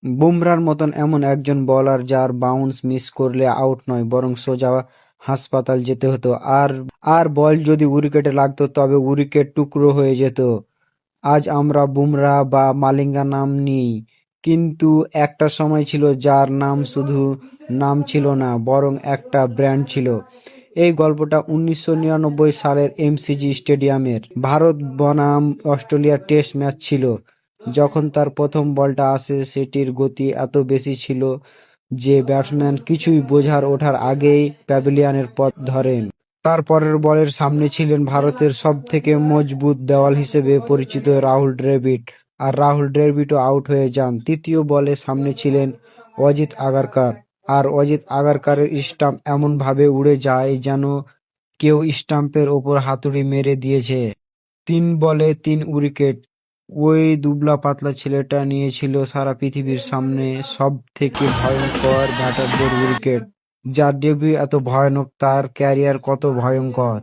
বুমরার মতন এমন একজন বোলার যার বাউন্স মিস করলে আউট নয় বরং সোজা হাসপাতাল যেতে হতো, আর বল যদি উইকেটে লাগতো তবে উইকেট টুকরো হয়ে যেত। আজ আমরা বুমরা বা মালিঙ্গা নাম নিই, কিন্তু একটা সময় ছিল যার নাম শুধু নাম ছিল না বরং একটা ব্র্যান্ড ছিল। এই গল্পটা 1999 সালের এমসিজি স্টেডিয়ামের ভারত বনাম অস্ট্রেলিয়ার টেস্ট ম্যাচ ছিল, যখন তার প্রথম বলটা আসে। সেটির গতি এত বেশি ছিল যে ব্যাটসম্যান কিছুই বোঝার ওঠার আগেই প্যাভিলিয়নের পথ ধরেন। তার পরের বলের সামনে ছিলেন ভারতের সবথেকে মজবুত দেওয়াল হিসেবে পরিচিত রাহুল দ্রাবিড়, আর রাহুল দ্রাবিড়ও আউট হয়ে যান। তৃতীয় বলে সামনে ছিলেন অজিত আগারকার, আর অজিত আগারকারের স্টাম্প এমনভাবে উড়ে যায় যেন কেউ স্টাম্পের ওপর হাতুড়ি মেরে দিয়েছে। 3 বলে 3 উইকেট। ওই দুবলা পাতলা ছেলেটা নিয়েছিল সারা পৃথিবীর সামনে সব থেকে ভয়ঙ্কর ব্যাটারদের উইকেট। যার ডেবিউ এত ভয়ানক তার ক্যারিয়ার কত ভয়ঙ্কর।